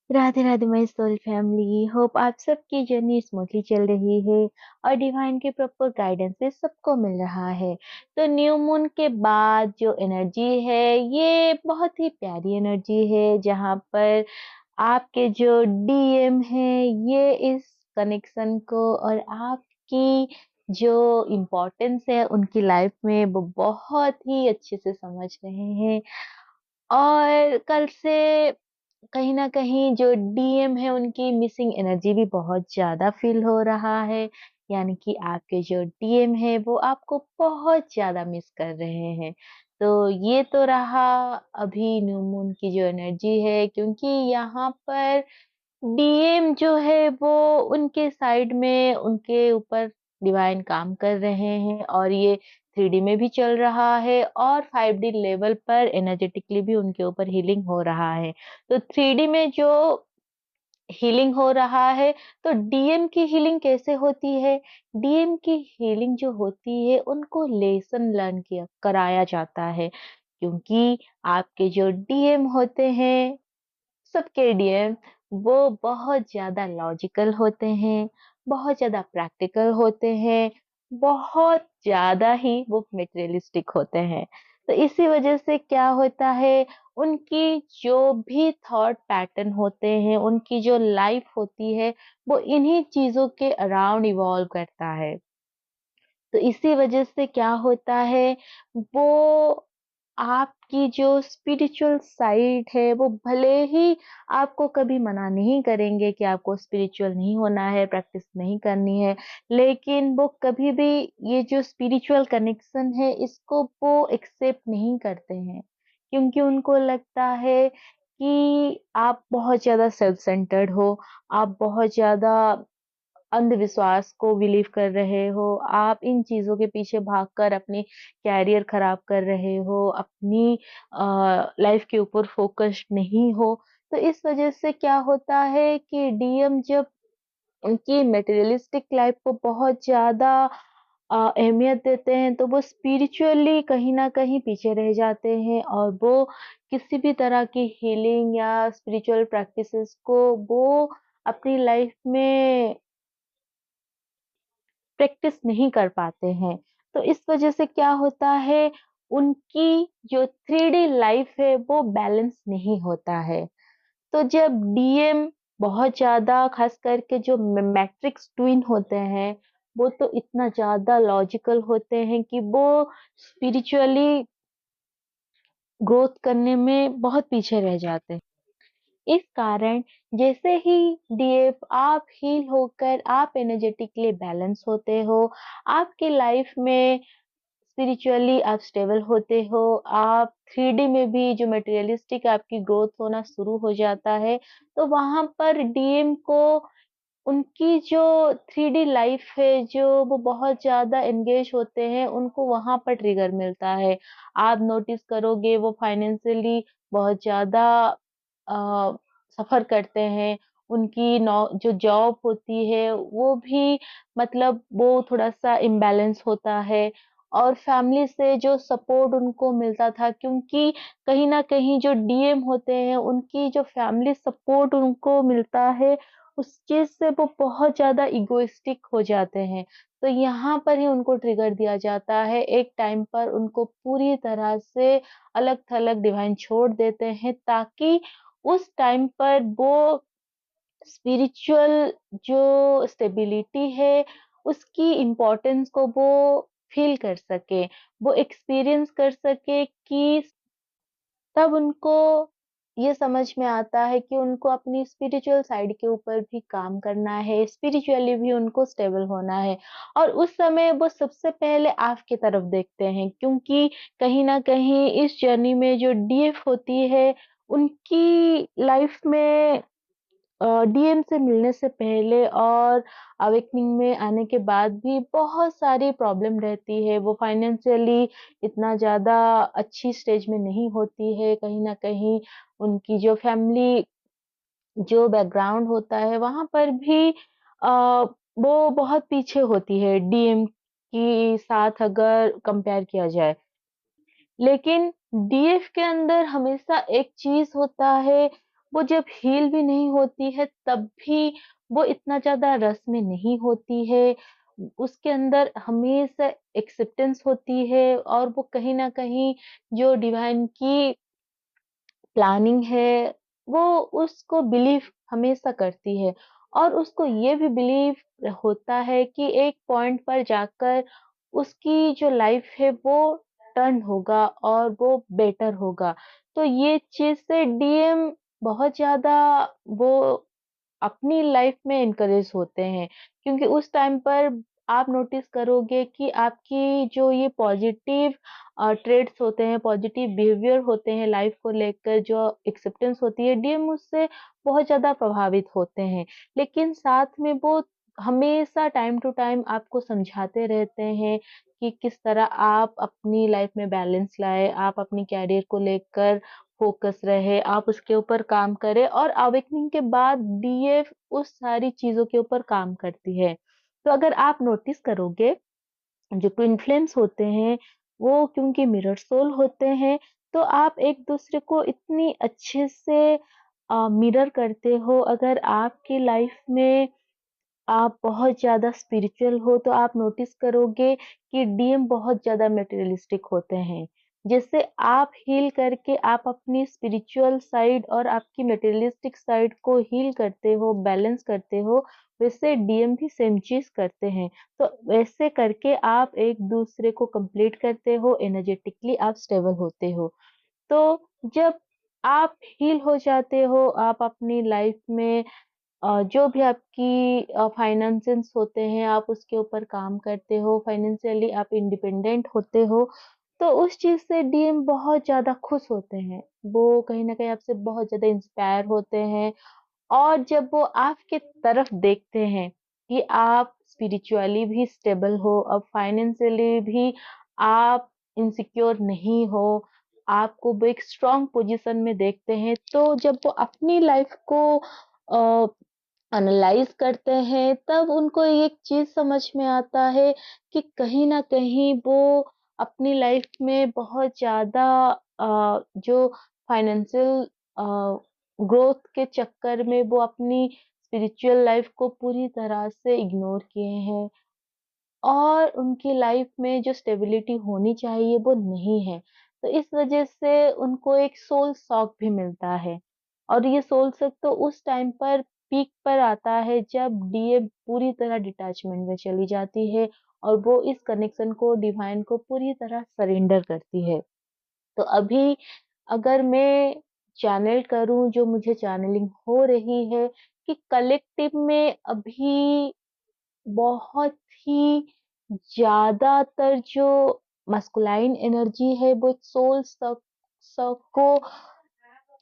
Radhe Radhe my soul family. Hope आप सबकी journey smoothly चल रही है और डिवाइन के प्रॉपर गाइडेंस से सबको मिल रहा है। तो न्यू मून के बाद जो एनर्जी है ये बहुत ही प्यारी एनर्जी है, जहाँ पर आपके जो डीएम है ये इस कनेक्शन को और आपकी जो इम्पोर्टेंस है उनकी लाइफ में वो बहुत ही अच्छे से समझ रहे हैं। और कल से कहीं न कहीं जो डीएम है उनकी मिसिंग एनर्जी भी बहुत ज़्यादा फ़ील हो रहा है। यानी कि आपके जो डीएम है वो आपको बहुत ज़्यादा मिस कर रहे हैं। तो ये तो रहा अभी न्यू मून की जो एनर्जी है, क्योंकि यहाँ पर डीएम जो है वो उनके साइड में उनके ऊपर डिवाइन काम कर रहे हैं, और ये 3D में भी चल रहा है और 5D लेवल पर एनर्जेटिकली भी उनके ऊपर हीलिंग हो रहा है। तो 3D में जो हीलिंग हो रहा है, तो डीएम की हीलिंग कैसे होती है? डीएम की हीलिंग जो होती है उनको लेसन लर्न किया कराया जाता है, क्योंकि आपके जो डीएम होते हैं, सबके डीएम वो बहुत ज़्यादा लॉजिकल होते हैं, बहुत ज़्यादा प्रैक्टिकल होते हैं, बहुत ज़्यादा ही वो मटेरियलिस्टिक होते हैं। तो इसी वजह से क्या होता है, उनकी जो भी थॉट पैटर्न होते हैं, उनकी जो लाइफ होती है, वो इन्हीं चीज़ों के अराउंड इवॉल्व करता है। तो इसी वजह से क्या होता है, वो आपकी जो स्पिरिचुअल साइड है वो भले ही आपको कभी मना नहीं करेंगे कि आपको स्पिरिचुअल नहीं होना है, प्रैक्टिस नहीं करनी है, लेकिन वो कभी भी ये जो स्पिरिचुअल कनेक्शन है इसको वो एक्सेप्ट नहीं करते हैं, क्योंकि उनको लगता है कि आप बहुत ज़्यादा सेल्फ सेंटर्ड हो, आप बहुत ज़्यादा अंधविश्वास को बिलीव कर रहे हो, आप इन चीज़ों के पीछे भागकर अपनी कैरियर खराब कर रहे हो, अपनी लाइफ के ऊपर फ़ोकस्ड नहीं हो। तो इस वज़ह से क्या होता है कि डीएम जब उनकी मटेरियलिस्टिक लाइफ को बहुत ज़्यादा अहमियत देते हैं, तो वो स्पिरिचुअली कहीं न कहीं पीछे रह जाते हैं, और वो किसी भी तरह की हीलिंग या स्पिरिचुअल प्रैक्टिसेज़ को वो अपनी लाइफ में प्रैक्टिस नहीं कर पाते हैं। तो इस वजह से क्या होता है, उनकी जो 3D लाइफ है वो बैलेंस नहीं होता है। तो जब डीएम बहुत ज़्यादा ख़ास करके जो मैट्रिक्स ट्विन होते हैं, वो तो इतना ज़्यादा लॉजिकल होते हैं कि वो स्पिरिचुअली ग्रोथ करने में बहुत पीछे रह जाते हैं। इस कारण जैसे ही डीएफ आप हील होकर आप एनर्जेटिकली बैलेंस होते हो, आपके लाइफ में स्पिरिचुअली आप स्टेबल होते हो, आप 3D में भी जो मटेरियलिस्टिक आपकी ग्रोथ होना शुरू हो जाता है, तो वहाँ पर डीएम को उनकी जो 3D लाइफ है, जो वो बहुत ज़्यादा एंगेज होते हैं, उनको वहाँ पर ट्रिगर मिलता है। आप नोटिस करोगे वो फाइनेंशियली बहुत ज़्यादा अ, सफ़र करते हैं। उनकी नौ जो जॉब होती है, वो भी मतलब वो थोड़ा-सा इम्बैलेंस होता है, और फैमिली से जो सपोर्ट उनको मिलता था, क्योंकि कहीं न कहीं जो डीएम होते हैं, उनकी जो फैमिली सपोर्ट उनको मिलता है, उस चीज़ से वो बहुत ज़्यादा इगोइस्टिक हो जाते हैं। तो यहाँ पर ही उनको ट्रिगर दिया जाता है, एक टाइम पर उनको पूरी तरह से अलग-थलग डिवाइन छोड़ देते हैं, ताकि उस टाइम पर वो स्पिरिचुअल जो स्टेबिलिटी है, उसकी इम्पोर्टेंस को वो फ़ील कर सकें, वो एक्सपीरियंस कर सकें कि तब उनको ये समझ में आता है कि उनको अपनी स्पिरिचुअल साइड के ऊपर भी काम करना है, स्पिरिचुअली भी उनको स्टेबल होना है, और उस समय वो सबसे पहले आपकी तरफ देखते हैं, क्योंकि कहीं न कहीं इस जर्नी में जो डीएफ होती है, उनकी लाइफ में डीएम से मिलने से पहले और अवेकनिंग में आने के बाद भी बहुत सारी प्रॉब्लम रहती है। वो फाइनेंशियली इतना ज़्यादा अच्छी स्टेज में नहीं होती है। कहीं न कहीं उनकी जो फैमिली जो बैकग्राउंड होता है, वहाँ पर भी वो बहुत पीछे होती है डीएम की साथ अगर कंपेयर किया जाए। लेकिन डीएफ के अंदर हमेशा एक चीज़ होता है, वो जब हील भी नहीं होती है तब भी वो इतना ज़्यादा रस में नहीं होती है। उसके अंदर हमेशा एक्सेप्टेंस होती है और वो कहीं न कहीं जो डिवाइन की प्लानिंग है, वो उसको बिलीव हमेशा करती है और उसको ये भी बिलीव होता है कि एक पॉइंट पर जाकर उसकी जो लाइफ है वो टर्न होगा और वो बेटर होगा। तो ये चीज़ से डीएम बहुत ज़्यादा वो अपनी लाइफ में एनकरेज होते हैं क्योंकि उस टाइम पर आप नोटिस करोगे कि आपकी जो ये पॉजिटिव ट्रेड्स होते हैं, पॉजिटिव बिहेवियर होते हैं लाइफ को लेकर जो एक्सेप्टेंस होती है, डीएम उससे बहुत ज़्यादा प्रभावित होते हैं। लेकिन साथ में वो हमेशा टाइम टू टाइम आपको समझाते रहते हैं कि किस तरह आप अपनी लाइफ में बैलेंस लाएँ, आप अपनी करियर को लेकर फ़ोकस रहे, आप उसके ऊपर काम करें और अवेकनिंग के बाद डीएफ उस सारी चीज़ों के ऊपर काम करती है। तो अगर आप नोटिस करोगे जो ट्विन फ्लेम्स होते हैं, वो क्योंकि मिरर सोल होते हैं, तो आप एक-दूसरे को इतनी अच्छे से मिरर करते हो। अगर आपकी लाइफ में आप बहुत ज़्यादा स्पिरिचुअल हो तो आप नोटिस करोगे कि डीएम बहुत ज़्यादा मटेरियलिस्टिक होते हैं। जैसे आप हील करके आप अपनी स्पिरिचुअल साइड और आपकी मटेरियलिस्टिक साइड को हील करते हो, बैलेंस करते हो, वैसे डीएम भी सेम चीज़ करते हैं। तो वैसे करके आप एक-दूसरे को कंप्लीट करते हो, एनर्जेटिकली आप स्टेबल होते हो। तो जब आप हील हो जाते हो, आप अपनी लाइफ में जो भी आपकी फाइनेंसेस होते हैं, आप उसके ऊपर काम करते हो, फाइनेंशियली आप इंडिपेंडेंट होते हो, तो उस चीज़ से डीएम बहुत ज़्यादा खुश होते हैं। वो कहीं न कहीं आपसे बहुत ज़्यादा इंस्पायर होते हैं और जब वो आपके तरफ देखते हैं कि आप स्पिरिचुअली भी स्टेबल हो, अब फाइनेंशियली भी आप इनसिक्योर नहीं हो, आपको वो एक स्ट्रॉन्ग पोज़ीशन में देखते हैं, तो जब वो अपनी लाइफ़ को अ एनालाइज़ करते हैं, तब उनको एक चीज़ समझ में आता है कि कहीं न कहीं वो अपनी लाइफ़ में बहुत ज़्यादा जो फाइनेंशियल अ, ग्रोथ के चक्कर में वो अपनी स्पिरिचुअल लाइफ़ को पूरी तरह से इग्नोर किए हैं। और उनकी लाइफ में जो स्टेबिलिटी होनी चाहिए वो नहीं है। तो इस वज़ह से उनको एक सोल शॉक भी मिलता है। और ये सोल शॉक तो उस टाइम पर पीक पर आता है जब डीए पूरी तरह डिटैचमेंट में चली जाती है और वो इस कनेक्शन को डिवाइन को पूरी तरह सरेंडर करती है। तो अभी अगर मैं चैनल करूँ जो मुझे चैनलिंग हो रही है कि कलेक्टिव में अभी बहुत ही ज़्यादातर जो मस्कुलाइन एनर्जी है वो एक सोल सक को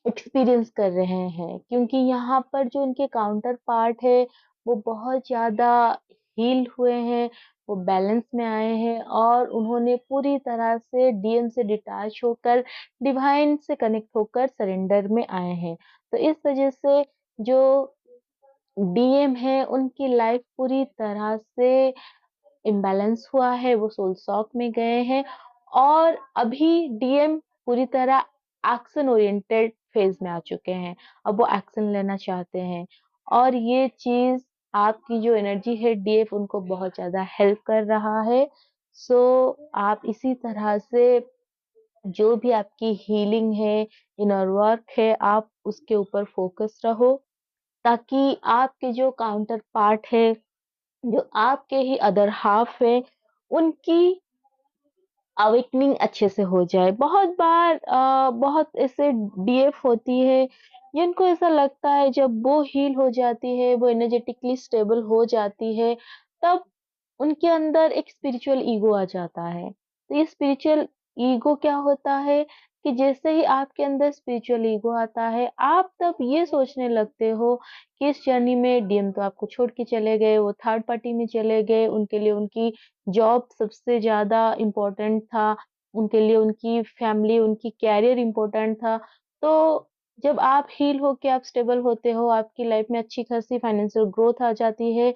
एक्सपीरियंस कर रहे हैं क्योंकि यहाँ पर जो उनके काउंटर पार्ट है वो बहुत ज़्यादा हील हुए हैं, वो बैलेंस में आए हैं और उन्होंने पूरी तरह से डीएम से डिटैच होकर डिवाइन से कनेक्ट होकर सरेंडर में आए हैं। तो इस वज़ह से जो डीएम है उनकी लाइफ पूरी तरह से इम्बैलेंस हुआ है, वो सोल शॉक में गए हैं और अभी डीएम पूरी तरह एक्शन ओरिएंटेड फेज़ में आ चुके हैं। अब वो एक्शन लेना चाहते हैं और ये चीज़ आपकी जो एनर्जी है डीएफ उनको बहुत ज़्यादा हेल्प कर रहा है। सो आप इसी तरह से जो भी आपकी हीलिंग है, इनर वर्क है, आप उसके ऊपर फ़ोकस रहो ताकि आपके जो काउंटर पार्ट है, जो आपके ही अदर हाल्फ है, उनकी अवेकनिंग अच्छे से हो जाए। बहुत बार बहुत ऐसे डीएफ होती है, जिनको ऐसा लगता है जब वो हील हो जाती है, वो एनर्जेटिकली स्टेबल हो जाती है, तब उनके अंदर एक स्पिरिचुअल ईगो आ जाता है। तो ये स्पिरिचुअल ईगो क्या होता है कि जैसे ही आपके अंदर स्पिरिचुअल ईगो आता है, आप तब ये सोचने लगते हो कि इस जर्नी में डीएम तो आपको छोड़ के चले गए, वो थर्ड पार्टी में चले गए, उनके लिए उनकी जॉब सबसे ज़्यादा इम्पोर्टेंट था, उनके लिए उनकी फैमिली, उनकी करियर इम्पोर्टेंट था। तो जब आप हील होके आप स्टेबल होते हो, आपकी लाइफ में अच्छी खासी फाइनेंशियल ग्रोथ आ जाती है,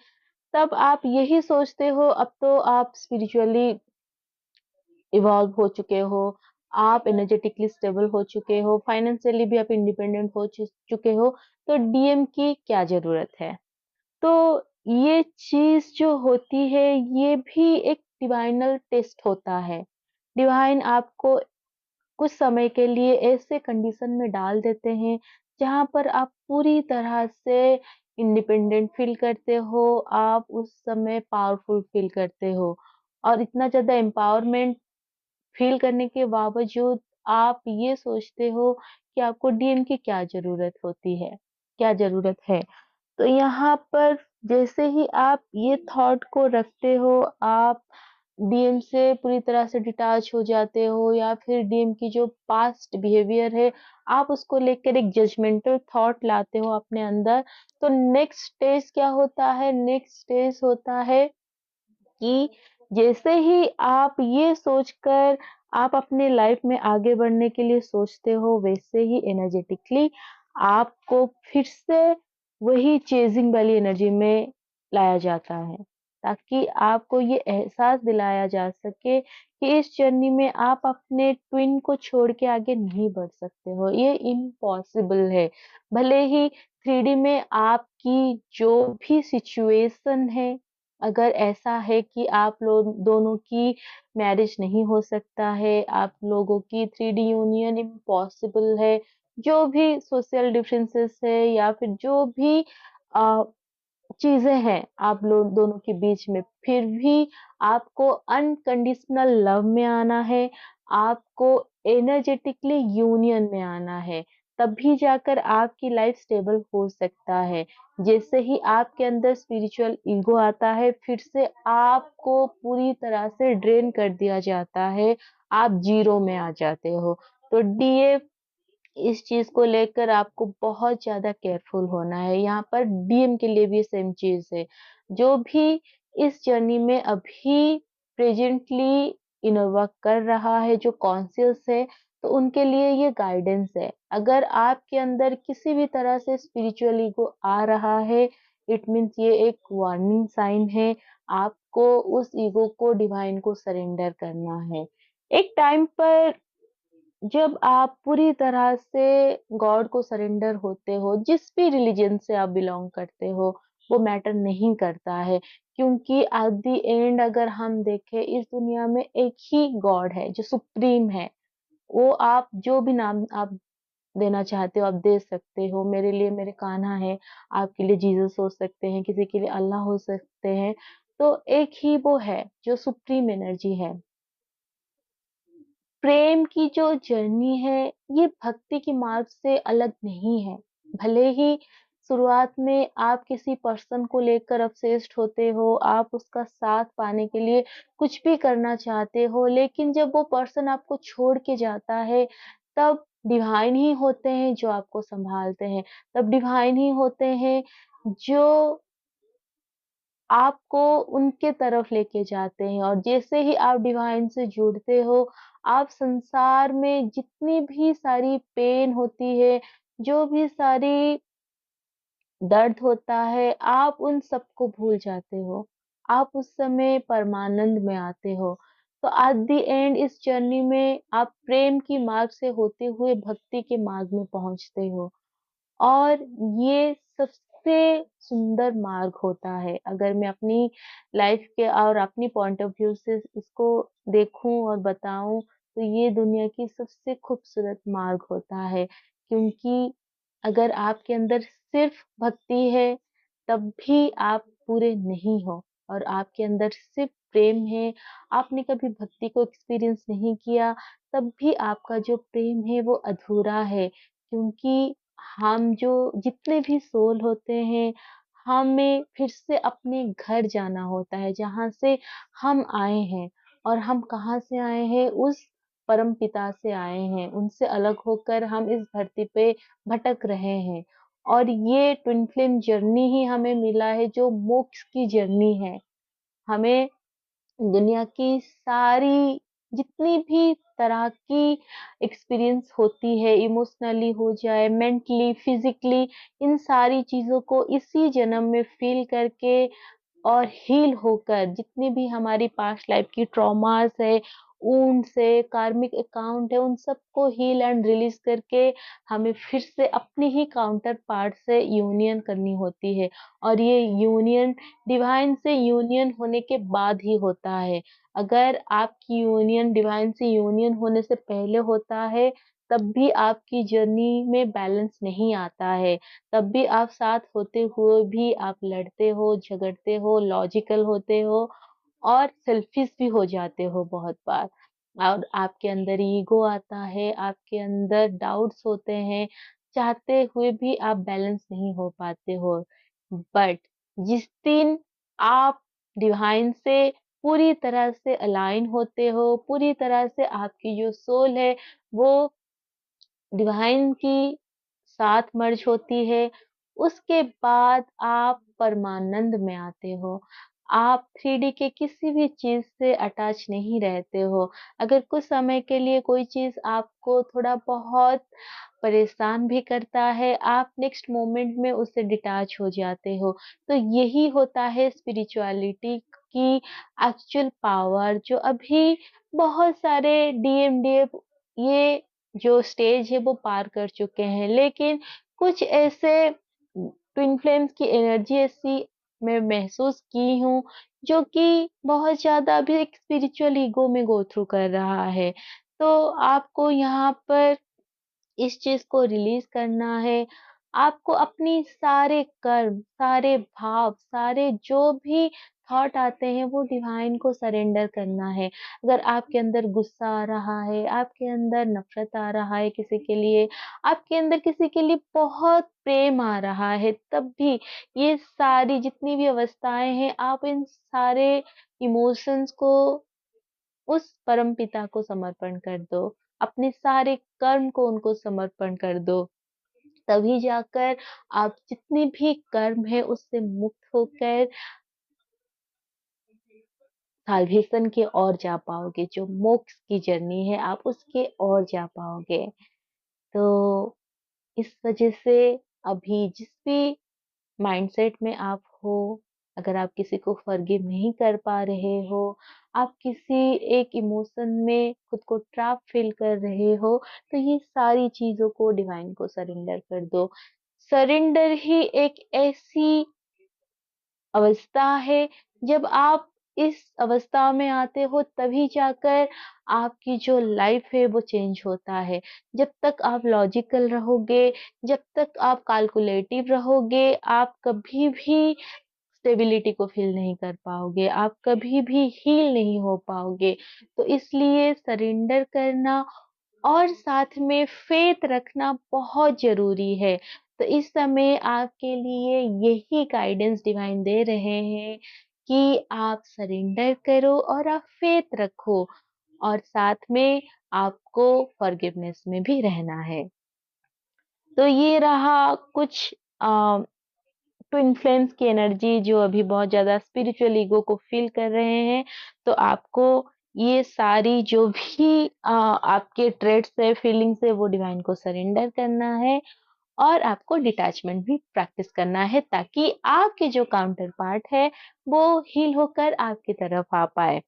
तब आप यही सोचते हो अब तो आप स्पिरिचुअली इवॉल्व हो चुके हो, आप एनर्जेटिकली स्टेबल हो चुके हो, फाइनेंशियली भी आप इंडिपेंडेंट हो चुके हो, तो डीएम की क्या ज़रूरत है? तो ये चीज़ जो होती है, ये भी एक डिवाइनल टेस्ट होता है। डिवाइन आपको कुछ समय के लिए ऐसे कंडीशन में डाल देते हैं, जहाँ पर आप पूरी तरह से इंडिपेंडेंट फ़ील करते हो, आप उस समय पावरफुल फ़ील करते हो और इतना ज़्यादा एम्पावरमेंट फ़ील करने के बावजूद आप ये सोचते हो कि आपको डीएम की क्या ज़रूरत होती है, क्या ज़रूरत है। तो यहाँ पर जैसे ही आप ये थॉट को रखते हो, आप डीएम से पूरी तरह से डिटैच हो जाते हो या फिर डीएम की जो पास्ट बिहेवियर है, आप उसको लेकर एक जजमेंटल थॉट लाते हो अपने अंदर, तो नेक्स्ट स्टेज क्या होता है? नेक्स्ट स्टेज होता है कि जैसे ही आप ये सोचकर आप अपने लाइफ में आगे बढ़ने के लिए सोचते हो, वैसे ही एनर्जेटिकली आपको फिर से वही चेज़िंग वाली एनर्जी में लाया जाता है, ताकि आपको ये एहसास दिलाया जा सके कि इस जर्नी में आप अपने ट्विन को छोड़ के आगे नहीं बढ़ सकते हो, ये इम्पॉसिबल है। भले ही 3D में आपकी जो भी सिचुएशन है, अगर ऐसा है कि आप लोग दोनों की मैरिज नहीं हो सकता है, आप लोगों की 3D यूनियन इम्पॉसिबल है, जो भी सोशल डिफरेंसेस है या फिर जो भी अ, चीज़ें हैं आप लोग दोनों के बीच में, फिर भी आपको अनकंडीशनल लव में आना है, आपको एनर्जेटिकली यूनियन में आना है, तभी जाकर आपकी लाइफ स्टेबल हो सकता है। जैसे ही आपके अंदर स्पिरिचुअल ईगो आता है, फिर से आपको पूरी तरह से ड्रेन कर दिया जाता है, आप ज़ीरो में आ जाते हो। तो डीए इस चीज़ को लेकर आपको बहुत ज़्यादा केयरफुल होना है। यहाँ पर डीएम के लिए भी सेम चीज़ है। जो भी इस जर्नी में अभी प्रेज़ेंटली इनर वर्क कर रहा है, जो कॉन्शियस है, तो उनके लिए ये गाइडेंस है। अगर आपके अंदर किसी भी तरह से स्पिरिचुअल ईगो आ रहा है, इट मीन्स ये एक वार्निंग साइन है। आपको उस ईगो को डिवाइन को सरेंडर करना है। एक टाइम पर जब आप पूरी तरह से गॉड को सरेंडर होते हो, जिस भी रिलीजन से आप बिलॉन्ग करते हो, वो मैटर नहीं करता है। क्योंकि एट द एंड अगर हम देखें इस दुनिया में एक ही गॉड है जो सुप्रीम है। वो आप जो भी नाम आप देना चाहते हो आप दे सकते हो। मेरे लिए मेरे कान्हा है, आपके लिए जीसस हो सकते हैं, किसी के लिए अल्लाह हो सकते हैं। तो एक ही वो है जो सुप्रीम एनर्जी है। प्रेम की जो जर्नी है, ये भक्ति की मार्ग से अलग नहीं है। भले ही शुरुआत में आप किसी पर्सन को लेकर ऑब्सेस्ड होते हो, आप उसका साथ पाने के लिए कुछ भी करना चाहते हो, लेकिन जब वो पर्सन आपको छोड़ के जाता है, तब डिवाइन ही होते हैं जो आपको सँभालते हैं। तब डिवाइन ही होते हैं जो आपको उनके तरफ लेके जाते हैं और जैसे ही आप डिवाइन से जुड़ते हो, आप संसार में जितनी भी सारी पेन होती है, जो भी सारी दर्द होता है, आप उन सबको भूल जाते हो। आप उस समय परमानंद में आते हो। तो एट द एंड इस जर्नी में आप प्रेम की मार्ग से होते हुए भक्ति के मार्ग में पहुँचते हो। और ये सबसे सुंदर मार्ग होता है। अगर मैं अपनी लाइफ के और अपनी पॉइंट ऑफ व्यू से इसको देखूँ और बताऊँ, तो ये दुनिया की सबसे खूबसूरत मार्ग होता है। क्योंकि अगर आपके अंदर सिर्फ़ भक्ति है, तब भी आप पूरे नहीं हो और आपके अंदर सिर्फ़ प्रेम है, आपने कभी भक्ति को एक्सपीरियंस नहीं किया, तब भी आपका जो प्रेम है वो अधूरा है। क्योंकि हम जो जितने भी सोल होते हैं, हमें फिर से अपने घर जाना होता है, जहाँ से हम आए हैं और हम कहाँ से आए हैं, उस परमपिता से आए हैं। उनसे अलग होकर हम इस धरती पे भटक रहे हैं और ये ट्विन फ्लेम जर्नी ही हमें मिला है, जो मोक्ष की जर्नी है। हमें दुनिया की सारी जितनी भी तरह की एक्सपीरियंस होती है, इमोशनली हो जाए, मेंटली, फिज़िकली, इन सारी चीज़ों को इसी जन्म में फ़ील करके और हील होकर जितनी भी हमारी पास्ट लाइफ की ट्रॉमास है, वुंड से, कार्मिक अकाउंट है, उन सबको हील एंड रिलीज़ करके हमें फिर से अपनी ही काउंटर पार्ट से यूनियन करनी होती है और ये यूनियन डिवाइन से यूनियन होने के बाद ही होता है। अगर आपकी यूनियन डिवाइन से यूनियन होने से पहले होता है, तब भी आपकी जर्नी में बैलेंस नहीं आता है। तब भी आप साथ होते हुए भी आप लड़ते हो, झगड़ते हो, लॉजिकल होते हो और सेल्फिश भी हो जाते हो बहुत बार। और आपके अंदर ईगो आता है, आपके अंदर डाउट्स होते हैं, चाहते हुए भी आप बैलेंस नहीं हो पाते हो। बट जिस दिन आप डिवाइन से पूरी तरह से अलाइन होते हो, पूरी तरह से आपकी जो सोल है वो डिवाइन की साथ मर्ज होती है, उसके बाद आप परमानंद में आते हो। आप 3D के किसी भी चीज़ से अटैच नहीं रहते हो। अगर कुछ समय के लिए कोई चीज़ आपको थोड़ा बहुत परेशान भी करता है, आप नेक्स्ट मोमेंट में उससे डिटैच हो जाते हो। तो यही होता है स्पिरिचुअलिटी की एक्चुअल पावर जो अभी बहुत सारे डीएमडीएफ ये जो स्टेज है वो पार कर चुके हैं। लेकिन कुछ ऐसे ट्विन फ्लेम्स की एनर्जी ऐसी मैं महसूस की हूँ जो कि बहुत ज़्यादा अभी एक स्पिरिचुअल ईगो में गो थ्रू कर रहा है। तो आपको यहाँ पर इस चीज़ को रिलीज़ करना है। आपको अपनी सारे कर्म, सारे भाव, सारे जो भी थॉट आते हैं वो डिवाइन को सरेंडर करना है। अगर आपके अंदर गुस्सा आ रहा है, आपके अंदर नफ़रत आ रहा है किसी के लिए, आपके अंदर किसी के लिए बहुत प्रेम आ रहा है, तब भी ये सारी जितनी भी अवस्थाएँ हैं, आप इन सारे इमोशंस को उस परमपिता को समर्पण कर दो। अपने सारे कर्म को उनको समर्पण कर दो। तभी जाकर आप जितने भी कर्म है उससे मुक्त होकर साल्वेशन की ओर जा पाओगे। जो मोक्ष की जर्नी है आप उसके ओर जा पाओगे। तो इस वजह से अभी जिस भी माइंडसेट में आप हो, अगर आप किसी को फॉरगिव नहीं कर पा रहे हो, आप किसी एक इमोशन में खुद को ट्रैप फील कर रहे हो, तो ये सारी चीज़ों को डिवाइन को सरेंडर कर दो। सरेंडर ही एक ऐसी अवस्था है, जब आप इस अवस्था में आते हो तभी जाकर आपकी जो लाइफ है वो चेंज होता है। जब तक आप लॉजिकल रहोगे, जब तक आप कैलकुलेटिव रहोगे, आप कभी भी स्टेबिलिटी को फ़ील नहीं कर पाओगे, आप कभी भी हील नहीं हो पाओगे। तो इसलिए सरेंडर करना और साथ में फ़ेथ रखना बहुत ज़रूरी है। तो इस समय आपके लिए यही गाइडेंस डिवाइन दे रहे हैं कि आप सरेंडर करो और आप फ़ेथ रखो और साथ में आपको फ़ॉरगिवनेस में भी रहना है। तो ये रहा कुछ अ ट्विन फ्लेम्स की एनर्जी जो अभी बहुत ज़्यादा स्पिरिचुअल ईगो को फ़ील कर रहे हैं, तो आपको ये सारी जो भी आपके ट्रेट्स है, फीलिंग्स है, वो डिवाइन को सरेंडर करना है और आपको डिटैचमेंट भी प्रैक्टिस करना है ताकि आपके जो काउंटर पार्ट है, वो हील होकर आपकी तरफ आ पाए।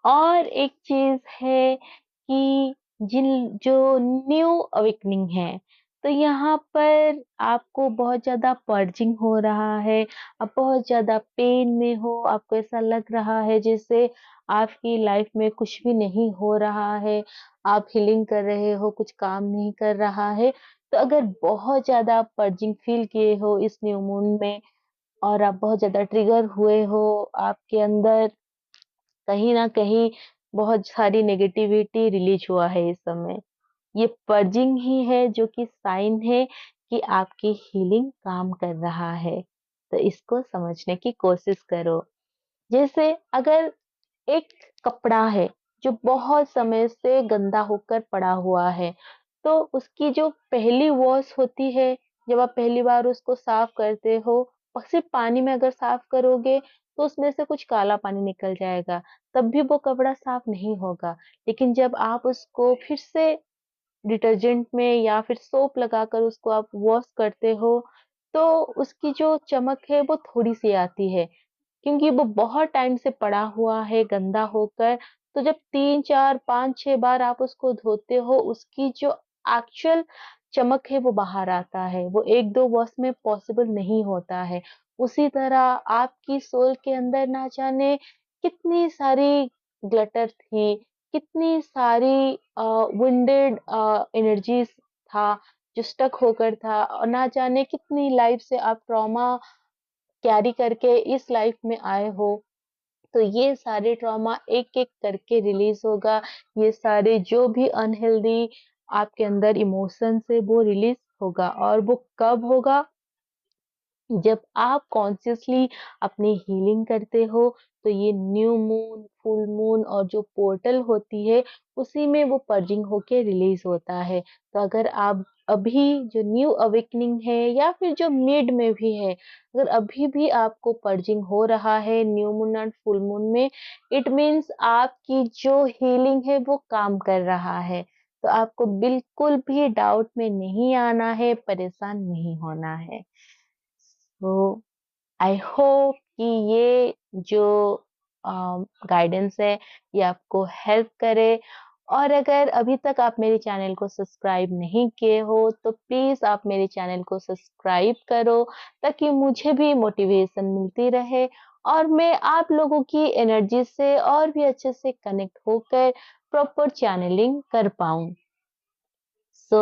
और एक चीज़ है कि जिन जो न्यू अवेकनिंग है, तो यहाँ पर आपको बहुत ज़्यादा पर्जिंग हो रहा है, आप बहुत ज़्यादा पेन में हो, आपको ऐसा लग रहा है जैसे आपकी लाइफ में कुछ भी नहीं हो रहा है, आप हीलिंग कर रहे हो, कुछ काम नहीं कर रहा है। तो अगर बहुत ज़्यादा पर्जिंग फ़ील किए हो इस न्यू मून में और आप बहुत ज़्यादा ट्रिगर हुए हो, आपके अंदर कहीं न कहीं बहुत सारी नेगेटिविटी रिलीज़ हुआ है इस समय। ये पर्जिंग ही है जो कि साइन है कि आपकी हीलिंग काम कर रहा है। तो इसको समझने की कोशिश करो। जैसे अगर एक कपड़ा है जो बहुत समय से गंदा होकर पड़ा हुआ है, तो उसकी जो पहली वॉश होती है, जब आप पहली बार उसको साफ करते हो, सिर्फ पानी में अगर साफ करोगे तो उसमें से कुछ काला पानी निकल जाएगा, तब भी वो कपड़ा साफ नहीं होगा। लेकिन जब आप उसको फिर से डिटर्जेंट में या फिर सोप लगाकर उसको आप वॉश करते हो, तो उसकी जो चमक है वो थोड़ी-सी आती है। क्योंकि वो बहुत टाइम से पड़ा हुआ है गंदा होकर, तो जब 3, 4, 5, 6 बार आप उसको धोते हो, उसकी जो एक्चुअल चमक है वो बाहर आता है। वो 1-2 वॉश में पॉसिबल नहीं होता है। उसी तरह आपकी सोल के अंदर ना जाने कितनी सारी ग्लटर थी, कितनी सारी वुंडेड एनर्जीज़ था, जो स्टक होकर था और ना जाने कितनी लाइफ से आप ट्रॉमा कैरी करके इस लाइफ में आए हो। तो ये सारे ट्रॉमा एक-एक करके रिलीज़ होगा। ये सारे जो भी अनहेल्दी आपके अंदर इमोशंस है वो रिलीज़ होगा और वो कब होगा? जब आप कॉन्शियसली अपनी हीलिंग करते हो, तो ये न्यू मून, फुल मून और जो पोर्टल होती है, उसी में वो पर्जिंग होके रिलीज़ होता है। तो अगर आप अभी जो न्यू अवेकनिंग है या फिर जो मिड में भी है, अगर अभी भी आपको पर्जिंग हो रहा है new moon and full moon में, इट मीन्स आपकी जो हीलिंग है वो काम कर रहा है। तो आपको बिल्कुल भी डाउट में नहीं आना है, परेशान नहीं होना है। तो आई होप कि ये जो गाइडेंस है ये आपको हेल्प करे और अगर अभी तक आप मेरे चैनल को सब्सक्राइब नहीं किए हो तो प्लीज आप मेरे चैनल को सब्सक्राइब करो ताकि मुझे भी मोटिवेशन मिलती रहे और मैं आप लोगों की एनर्जी से और भी अच्छे से कनेक्ट होकर प्रॉपर चैनलिंग कर पाऊं। सो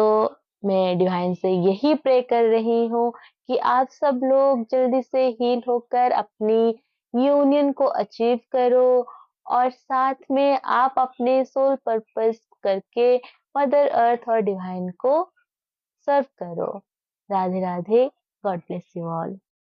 मैं डिवाइन से यही प्रे कर रही हूँ कि आप सब लोग जल्दी से हील होकर अपनी यूनियन को अचीव करो और साथ में आप अपने सोल पर्पस करके मदर अर्थ और डिवाइन को सर्व करो। Radhe Radhe. God bless you all.